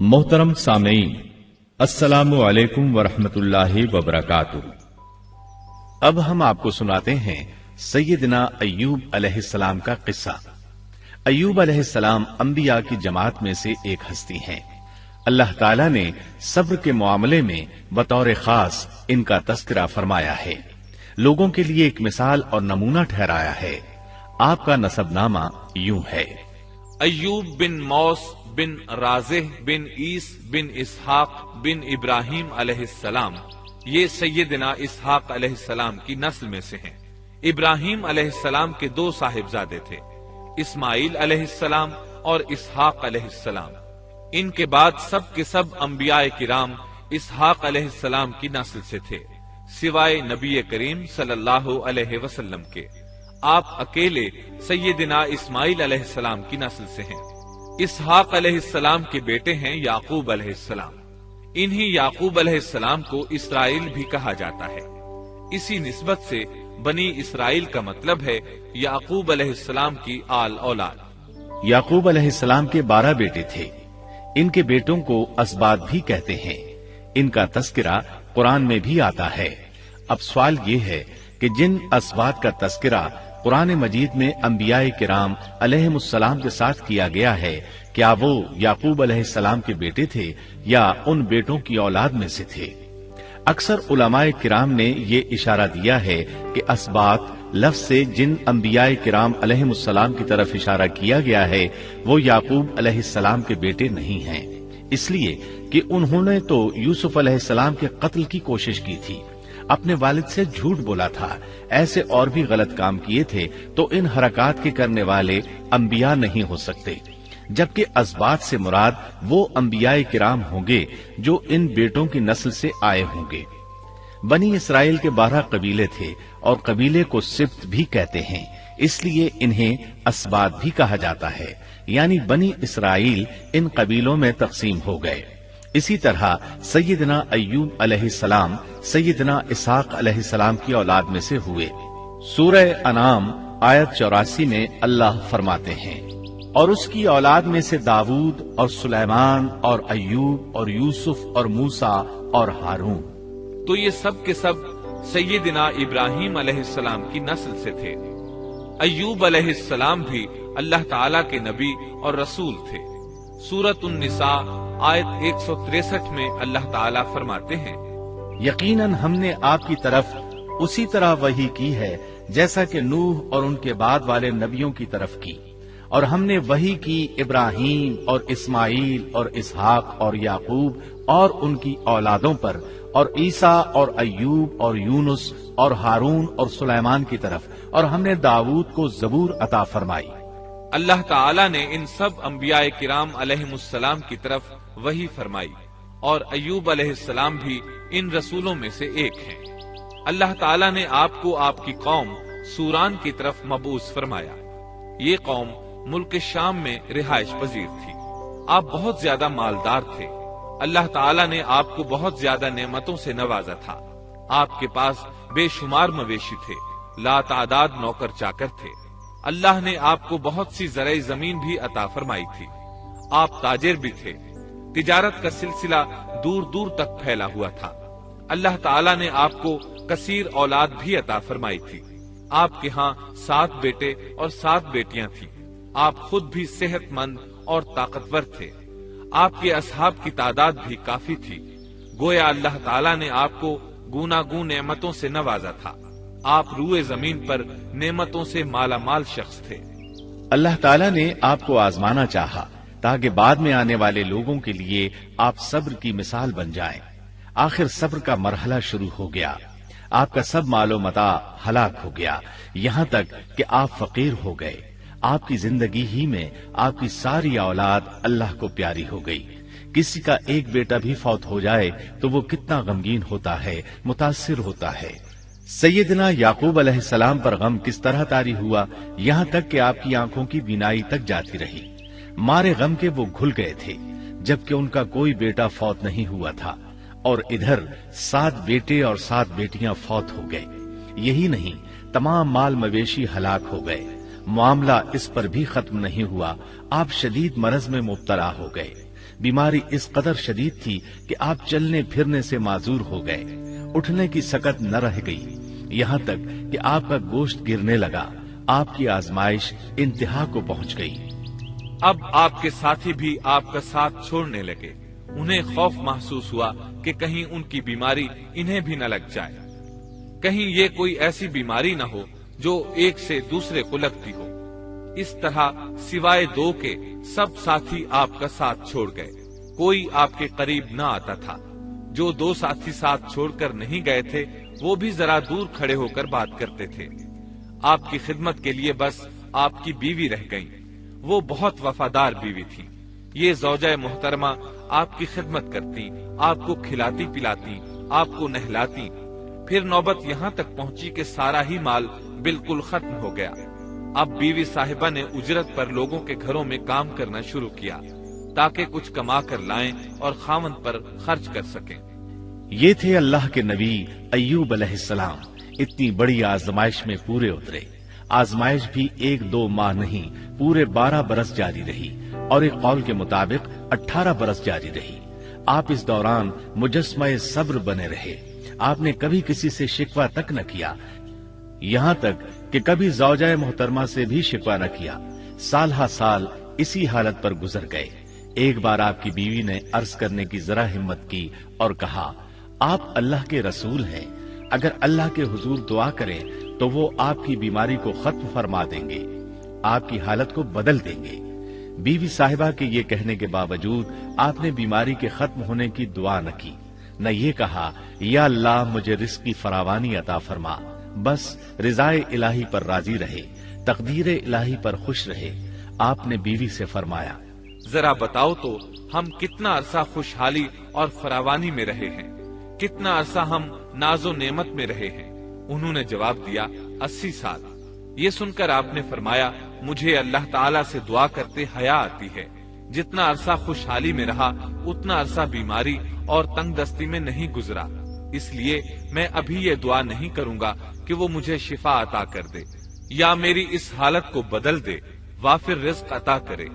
मोहतरम सामीन, अस्सलामु अलैकुम वरहमतुल्लाहि वबरकातुहू। अब हम आपको सुनाते हैं सैयदना अय्यूब अलैहिस्सलाम का किस्सा। अय्यूब अलैहिस्सलाम अंबिया की जमात में से एक हस्ती हैं। अल्लाह ताला ने सब्र के मामले में बतौर खास इनका तस्करा फरमाया है, लोगों के लिए एक मिसाल और नमूना ठहराया है। आपका नसबनामा यूं है: अय्यूब बिन मौस बिन राज़ेह बिन ईस बिन इसहाक बिन इब्राहिम अलैहिस्सलाम। ये सैयदना इसहाक अलैहिस्सलाम की नस्ल में से हैं। इब्राहिम अलैहिस्सलाम के दो साहिबजादे थे, इस्माइल अलैहिस्सलाम और इसहाक अलैहिस्सलाम। इनके बाद सब के सब अंबियाए किराम इसहाक अलैहिस्सलाम की नस्ल से थे, सिवाय नबी करीम सल्लल्लाहु अलैहि वसल्लम के। आप अकेले सैयदना इस्माइल अलैहिस्सलाम की नस्ल से हैं। इसहाक अलैहिस्सलाम के बेटे हैं याकूब अलैहिस्सलाम। इन्हीं याकूब अलैहिस्सलाम को इसराइल भी कहा जाता है। इसी निस्बत से बनी इसराइल का मतलब है याकूब अलैहिस्सलाम की आल औलाद। याकूब अलैहिस्सलाम के 12 बेटे थे। इनके बेटों को असबात भी कहते हैं। इनका तस्करा कुरान में भी आता है। अब सवाल ये है कि जिन असबात का तस्करा कुरान मजीद में अंबियाए किराम अलैहिमुस्सलाम के साथ किया गया है, क्या वो याकूब अलैहिस्सलाम के बेटे थे या उन बेटों की औलाद में से थे? अक्सर उलमाए किराम ने ये इशारा दिया है कि असबात लफ्ज से जिन अंबियाए किराम अलैहिमुस्सलाम की तरफ इशारा किया गया है वो याकूब अलैहिस्सलाम के बेटे नहीं हैं, इसलिए कि उन्होंने तो यूसुफ अलैहिस्सलाम के कत्ल की कोशिश की थी, अपने वालिद से झूठ बोला था, ऐसे और भी गलत काम किए थे, तो इन हरकत के करने वाले अंबिया नहीं हो सकते। जबकि असबात से मुराद वो अंबियाए किराम होंगे जो इन बेटों की नस्ल से आए होंगे। बनी इसराइल के 12 कबीले थे और कबीले को सिब्त भी कहते हैं, इसलिए इन्हें असबात भी कहा जाता है, यानी बनी इसराइल इन कबीलों में तकसीम हो गए। इसी तरह सैयदना अय्यूब अलैहिस्सलाम सैयदना इसहाक अलैहिस्सलाम की औलाद में से हुए। सूरह अनाम आयत 84 में अल्लाह फरमाते हैं, और उसकी औलाद में से दाऊद और सुलेमान और अय्यूब और यूसुफ और मूसा और हारून। तो ये सब के सब सैयदना इब्राहिम अलैहिस्सलाम की नस्ल से थे। अय्यूब अलैहिस्सलाम भी अल्लाह ताला के नबी और रसूल थे। सूरत उन-निसा आयत 163 में अल्लाह ताला फरमाते हैं, यकीनन हमने आपकी तरफ उसी तरह वही की है जैसा कि नूह और उनके बाद वाले नबियों की तरफ की, और हमने वही की इब्राहिम और इस्माइल और इसहाक और याकूब और उनकी औलादों पर, और ईसा और अय्यूब और यूनुस और हारून और सुलेमान की तरफ, और हमने दाऊद को ज़बूर अता फरमाई। अल्लाह ताला ने इन सब अंबियाए किराम अलैहिमुस्सलाम की तरफ वही फरमाई, और अय्यूब अलैहिस्सलाम भी इन रसूलों में से एक हैं। अल्लाह ताला ने आपको आपकी कौम सूरान की तरफ मबूस फरमाया। ये कौम मुल्क शाम में रिहाइश पजीर थी। आप बहुत ज्यादा मालदार थे। अल्लाह ताला ने आपको बहुत ज्यादा नेमतों से नवाजा था। आपके पास बेशुमार मवेशी थे, लातादाद नौकर चाकर थे। अल्लाह ने आपको बहुत सी ज़राई जमीन भी अता फरमाई थी। आप ताजिर भी थे। तिजारत का सिलसिला दूर दूर तक फैला हुआ था। अल्लाह ताला ने आपको कसीर औलाद भी अता फरमाई थी। आपके यहाँ 7 बेटे और 7 बेटियां थीं। आप खुद भी सेहतमंद और ताकतवर थे। आपके असहाब की तादाद भी काफी थी। गोया अल्लाह ताला ने आपको गूनागून नेमतों से नवाजा था। आप रूए जमीन पर नेमतों से माला माल शख्स थे। अल्लाह ताला ने आपको आजमाना चाहा ताकि बाद में आने वाले लोगों के लिए आप सब्र की मिसाल बन जाएं। आखिर सब्र का मरहला शुरू हो गया। आपका सब मालो मता हलाक हो गया, यहाँ तक कि आप फकीर हो गए। आपकी जिंदगी ही में आपकी सारी औलाद अल्लाह को प्यारी हो गई। किसी का एक बेटा भी फौत हो जाए तो वो कितना गमगीन होता है, मुतासिर होता है। सैयदना याकूब अलैहिस्सलाम पर गम किस तरह तारी हुआ, यहाँ तक कि आपकी आंखों की बीनाई तक जाती रही। मारे गम के वो घुल गए थे, जबकि उनका कोई बेटा फौत नहीं हुआ था, और इधर 7 बेटे और 7 बेटियां फौत हो गए। यही नहीं, तमाम माल मवेशी हलाक हो गए। मामला इस पर भी खत्म नहीं हुआ, आप शदीद मरज में मुब्तला हो गए। बीमारी इस कदर शदीद थी कि आप चलने फिरने से माजूर हो गए, उठने की सकत न रह गई, यहाँ तक कि आपका गोश्त गिरने लगा। आपकी आजमाइश इंतहा को पहुंच गई। अब आपके साथी भी आपका साथ छोड़ने लगे। उन्हें खौफ महसूस हुआ कि कहीं उनकी बीमारी इन्हें भी न लग जाए, कहीं ये कोई ऐसी बीमारी न हो जो एक से दूसरे को लगती हो। इस तरह सिवाय दो के सब साथी आपका साथ छोड़ गए, कोई आपके करीब न आता था। जो दो साथी साथ छोड़कर नहीं गए थे वो भी जरा दूर खड़े होकर बात करते थे। आपकी खिदमत के लिए बस आपकी बीवी रह गईं। वो बहुत वफादार बीवी थी। ये ज़ौजा मोहतरमा आपकी खिदमत करती, आपको खिलाती पिलाती, आपको नहलाती। फिर नौबत यहाँ तक पहुंची कि सारा ही माल बिल्कुल खत्म हो गया। अब बीवी साहिबा ने उजरत पर लोगों के घरों में काम करना शुरू किया ताकि कुछ कमा कर लाएं और खामन पर खर्च कर सकें। ये थे अल्लाह के नबी अय्यूब अलैहिस्सलाम। इतनी बड़ी आजमाइश में पूरे उतरे। आजमाइश भी 1-2 माह नहीं, पूरे 12 बरस जारी रही और एक कौल के मुताबिक 18 बरस जारी रही। आप इस दौरान मुजस्समा सब्र बने रहे। आपने कभी किसी से शिकवा तक न किया, यहाँ तक कि कभी ज़ौजा मोहतरमा से भी शिकवा न किया। साल हा साल इसी हालत पर गुजर गए। एक बार आपकी बीवी ने अर्ज करने की जरा हिम्मत की और कहा, आप अल्लाह के रसूल हैं, अगर अल्लाह के हुजूर दुआ करें तो वो आपकी बीमारी को खत्म फरमा देंगे, आपकी हालत को बदल देंगे। बीवी साहिबा के ये कहने के बावजूद आपने बीमारी के खत्म होने की दुआ न की, न ये कहा, या अल्लाह मुझे रिस्क की फरावानी अता फरमा। बस रिज़ाए इलाही पर राजी रहे, तकदीर इलाही पर खुश रहे। आपने बीवी से फरमाया, जरा बताओ तो हम कितना अरसा खुशहाली और फरावानी में रहे हैं, कितना अरसा हम नाजो नेमत में रहे हैं। उन्होंने जवाब दिया, 80 साल। ये सुनकर आपने फरमाया, मुझे अल्लाह ताला से दुआ करते हया आती है। जितना अरसा खुशहाली में रहा उतना अरसा बीमारी और तंगदस्ती में नहीं गुजरा, इसलिए मैं अभी ये दुआ नहीं करूंगा कि वो मुझे शिफा अता कर दे या मेरी इस हालत को बदल दे, वाफिर रिज़्क अता करे,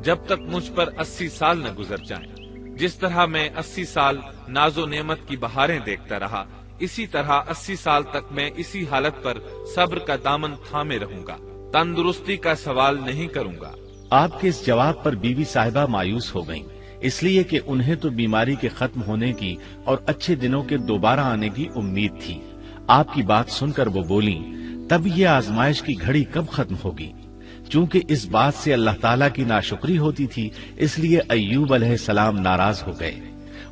जब तक मुझ पर 80 साल न गुजर जाएं। जिस तरह मैं 80 साल नाजो नेमत की बहारें देखता रहा, इसी तरह 80 साल तक मैं इसी हालत पर सब्र का दामन थामे रहूंगा, तंदुरुस्ती का सवाल नहीं करूंगा। आपके इस जवाब पर बीवी साहिबा मायूस हो गईं, इसलिए कि उन्हें तो बीमारी के खत्म होने की और अच्छे दिनों के दोबारा आने की उम्मीद थी। आपकी बात सुनकर वो बोली, तब ये आजमाइश की घड़ी कब खत्म होगी? चूंकि इस बात से अल्लाह ताला की नाशुक्री होती थी, इसलिए अय्यूब अलैहिस्सलाम नाराज हो गए।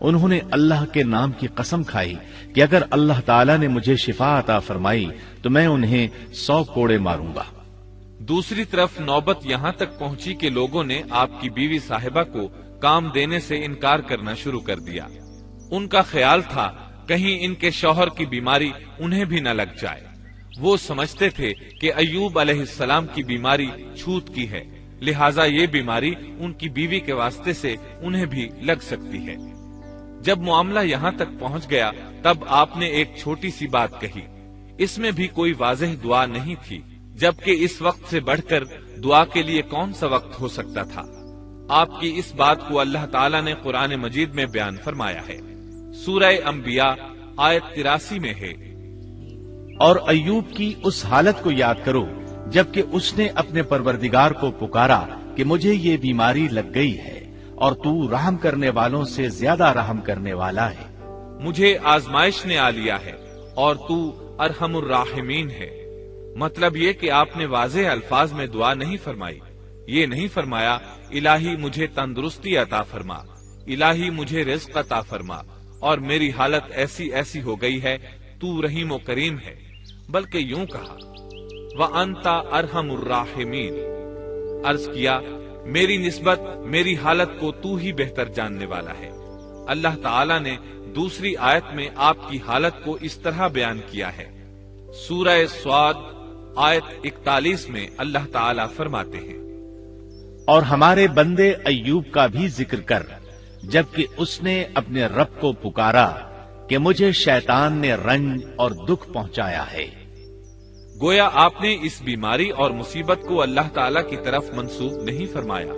उन्होंने अल्लाह के नाम की कसम खाई कि अगर अल्लाह ताला ने मुझे शिफा अता फरमाई तो मैं उन्हें 100 कोड़े मारूंगा। दूसरी तरफ नौबत यहाँ तक पहुंची कि लोगों ने आपकी बीवी साहिबा को काम देने से इनकार करना शुरू कर दिया। उनका ख्याल था कहीं इनके शौहर की बीमारी उन्हें भी न लग जाए। वो समझते थे कि अय्यूब अलैहिस्सलाम की बीमारी छूत की है, लिहाजा ये बीमारी उनकी बीवी के वास्ते से उन्हें भी लग सकती है। जब मामला यहाँ तक पहुँच गया तब आपने एक छोटी सी बात कही, इसमें भी कोई वाज़ेह दुआ नहीं थी, जबकि इस वक्त से बढ़कर दुआ के लिए कौन सा वक्त हो सकता था। आपकी इस बात को अल्लाह ताला ने कुरान मजीद में बयान फरमाया है। सूरह अंबिया आयत 83 में है, और अय्यूब की उस हालत को याद करो जबकि उसने अपने परवरदिगार को पुकारा कि मुझे ये बीमारी लग गई है और तू रहम करने वालों से ज्यादा रहम करने वाला है। मुझे आजमाइश ने आ लिया है और तू अरहमुर राहिमीन है। मतलब ये कि आपने वाज़ेह अल्फाज में दुआ नहीं फरमाई। ये नहीं फरमाया, इलाही मुझे तंदुरुस्ती अता फरमा, इलाही मुझे रिज़्क अता फरमा और मेरी हालत ऐसी ऐसी हो गई है, तू रहीम व करीम है, बल्कि यूं कहा, व अंता अरहमुर राहिमीन। अर्ज किया, मेरी निस्बत मेरी हालत को तू ही बेहतर जानने वाला है। अल्लाह ताला ने दूसरी आयत में आपकी हालत को इस तरह बयान किया है। सूरह स्वाद आयत 41 में अल्लाह ताला फरमाते हैं, और हमारे बंदे अय्यूब का भी जिक्र कर, जबकि उसने अपने रब को पुकारा कि मुझे शैतान ने रंज और दुख पहुंचाया है। गोया आपने इस बीमारी और मुसीबत को अल्लाह ताला की तरफ मंसूब नहीं फरमाया,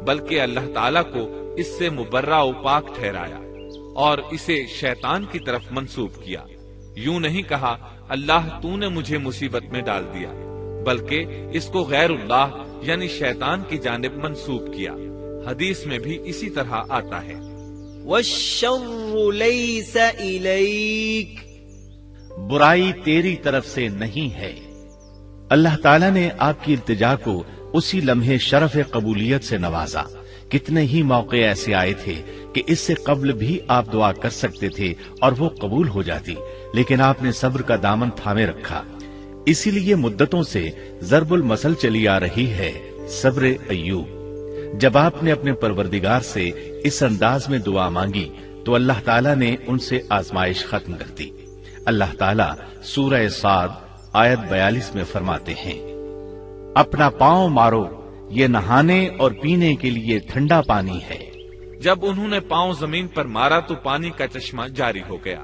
बल्कि अल्लाह ताला को اس سے مبرہ و پاک ٹھہرایا اور اسے شیطان کی طرف منسوب کیا۔ یوں نہیں کہا اللہ تو نے مجھے مصیبت میں ڈال دیا، بلکہ اس کو غیر اللہ یعنی شیطان کی جانب منسوب کیا۔ حدیث میں بھی اسی طرح آتا ہے، والشر ليس إليك، برائی تیری طرف سے نہیں ہے۔ اللہ تعالیٰ نے آپ کی التجا کو اسی لمحے شرف قبولیت سے نوازا۔ کتنے ہی موقع ایسے آئے تھے کہ اس سے قبل بھی آپ دعا کر سکتے تھے اور وہ قبول ہو جاتی، لیکن آپ نے صبر کا دامن تھامے رکھا۔ اسی لیے مدتوں سے ضرب المثل چلی آ رہی ہے صبر ایوب۔ جب آپ نے اپنے پروردگار سے اس انداز میں دعا مانگی تو اللہ تعالیٰ نے ان سے آزمائش ختم کر دی۔ اللہ تعالیٰ سورہ صاد آیت 42 میں فرماتے ہیں، اپنا پاؤں مارو، یہ نہانے اور پینے کے لیے ٹھنڈا پانی ہے۔ جب انہوں نے پاؤں زمین پر مارا تو پانی کا چشمہ جاری ہو گیا۔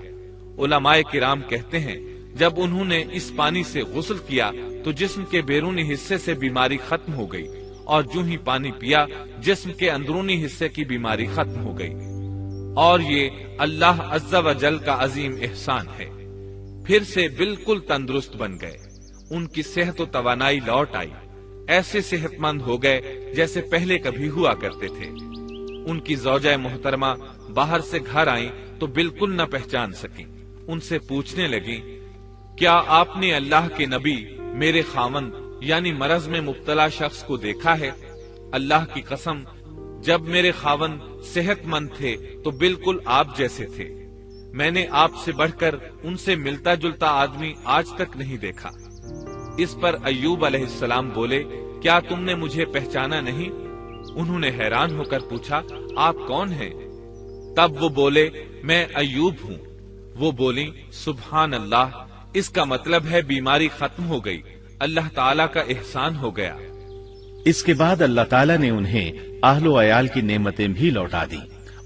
علماء کرام کہتے ہیں جب انہوں نے اس پانی سے غسل کیا تو جسم کے بیرونی حصے سے بیماری ختم ہو گئی، اور جو ہی پانی پیا جسم کے اندرونی حصے کی بیماری ختم ہو گئی، اور یہ اللہ عز و جل کا عظیم احسان ہے۔ پھر سے بالکل تندرست بن گئے، ان کی صحت و توانائی لوٹ آئی، ایسے صحت مند ہو گئے جیسے پہلے کبھی ہوا کرتے تھے۔ ان کی زوجہ محترمہ باہر سے گھر آئیں تو بالکل نہ پہچان سکیں۔ ان سے پوچھنے لگیں، کیا آپ نے اللہ کے نبی میرے خاوند یعنی مرض میں مبتلا شخص کو دیکھا ہے؟ اللہ کی قسم، جب میرے خاوند صحت مند تھے تو بالکل آپ جیسے تھے، میں نے آپ سے بڑھ کر ان سے ملتا جلتا آدمی آج تک نہیں دیکھا۔ اس پر ایوب علیہ السلام بولے، کیا تم نے مجھے پہچانا نہیں؟ انہوں نے حیران ہو کر پوچھا، آپ کون ہیں؟ تب وہ بولے، میں ایوب ہوں۔ وہ بولی، سبحان اللہ، اس کا مطلب ہے بیماری ختم ہو گئی، اللہ تعالیٰ کا احسان ہو گیا۔ اس کے بعد اللہ تعالیٰ نے انہیں اہل و عیال کی نعمتیں بھی لوٹا دی،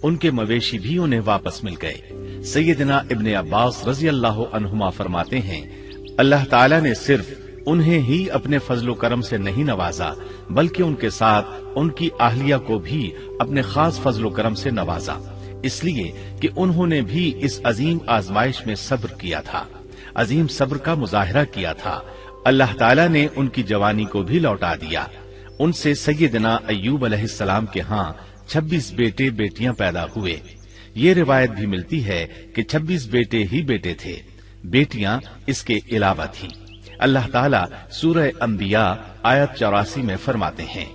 ان کے مویشی بھی انہیں واپس مل گئے۔ سیدنا ابن عباس رضی اللہ عنہما فرماتے ہیں، اللہ تعالیٰ نے صرف انہیں ہی اپنے فضل و کرم سے نہیں نوازا بلکہ ان کے ساتھ ان کی اہلیہ کو بھی اپنے خاص فضل و کرم سے نوازا، اس لیے کہ انہوں نے بھی اس عظیم آزمائش میں صبر کیا تھا، عظیم صبر کا مظاہرہ کیا تھا۔ اللہ تعالیٰ نے ان کی جوانی کو بھی لوٹا دیا۔ ان سے سیدنا ایوب علیہ السلام کے ہاں 26 بیٹے بیٹیاں پیدا ہوئے۔ یہ روایت بھی ملتی ہے کہ 26 بیٹے ہی بیٹے تھے، بیٹیاں اس کے علاوہ تھیں۔ اللہ تعالیٰ سورہ انبیاء آیت 84 میں فرماتے ہیں،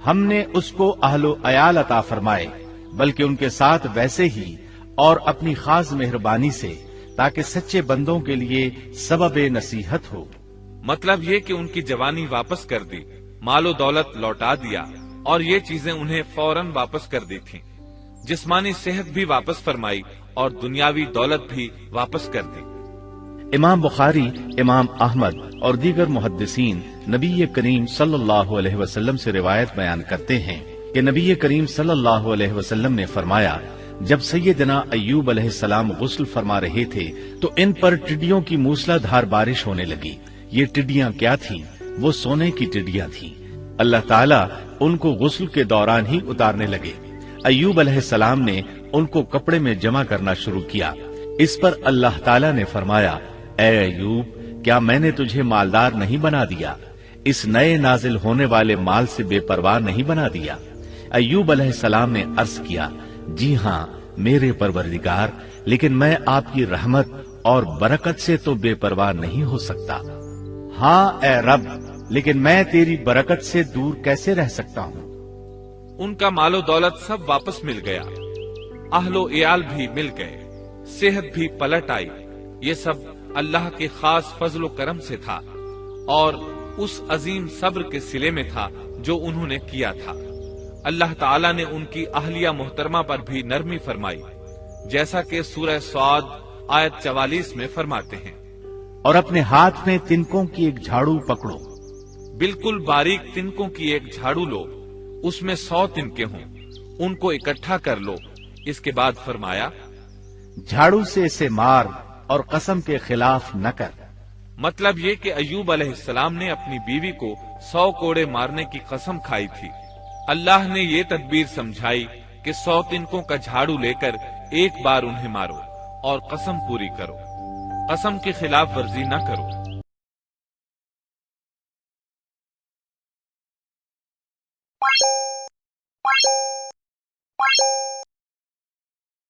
ہم نے اس کو اہل و عیال عطا فرمائے بلکہ ان کے ساتھ ویسے ہی اور اپنی خاص مہربانی سے، تاکہ سچے بندوں کے لیے سبب نصیحت ہو۔ مطلب یہ کہ ان کی جوانی واپس کر دی، مال و دولت لوٹا دیا، اور یہ چیزیں انہیں فوراً واپس کر دی تھیں۔ جسمانی صحت بھی واپس فرمائی اور دنیاوی دولت بھی واپس کر دی۔ امام بخاری، امام احمد اور دیگر محدثین نبی کریم صلی اللہ علیہ وسلم سے روایت بیان کرتے ہیں کہ نبی کریم صلی اللہ علیہ وسلم نے فرمایا، جب سیدنا ایوب علیہ السلام غسل فرما رہے تھے تو ان پر ٹڈیوں کی موسلا دھار بارش ہونے لگی۔ یہ ٹڈیاں کیا تھیں؟ وہ سونے کی ٹڈیاں تھیں۔ اللہ تعالیٰ ان کو غسل کے دوران ہی اتارنے لگے۔ ایوب علیہ السلام نے ان کو کپڑے میں جمع کرنا شروع کیا۔ اس پر اللہ تعالیٰ نے فرمایا، اے ایوب، کیا میں نے تجھے مالدار نہیں بنا دیا؟ اس نئے نازل ہونے والے مال سے بے پرواہ نہیں بنا دیا؟ ایوب علیہ السلام نے عرض کیا، جی ہاں میرے پروردگار، لیکن میں آپ کی رحمت اور برکت سے تو بے پرواہ نہیں ہو سکتا۔ ہاں اے رب، لیکن میں تیری برکت سے دور کیسے رہ سکتا ہوں؟ ان کا مال و دولت سب واپس مل گیا، اہل و عیال بھی مل گئے، صحت بھی پلٹ آئی۔ یہ سب اللہ کے خاص فضل و کرم سے تھا اور اس عظیم صبر کے صلے میں تھا جو انہوں نے کیا تھا۔ اللہ تعالیٰ نے ان کی اہلیہ محترمہ پر بھی نرمی فرمائی، جیسا کہ سورہ صاد آیت 44 میں فرماتے ہیں، اور اپنے ہاتھ میں تنکوں کی ایک جھاڑو پکڑو۔ بالکل باریک تنکوں کی ایک جھاڑو لو، اس میں 100 تنکے ہوں، ان کو اکٹھا کر لو۔ اس کے بعد فرمایا، جھاڑو سے اسے مار اور قسم کے خلاف نہ کر۔ مطلب یہ کہ ایوب علیہ السلام نے اپنی بیوی کو 100 کوڑے مارنے کی قسم کھائی تھی۔ اللہ نے یہ تدبیر سمجھائی کہ 100 تنکوں کا جھاڑو لے کر ایک بار انہیں مارو اور قسم پوری کرو، قسم کی خلاف ورزی نہ کرو۔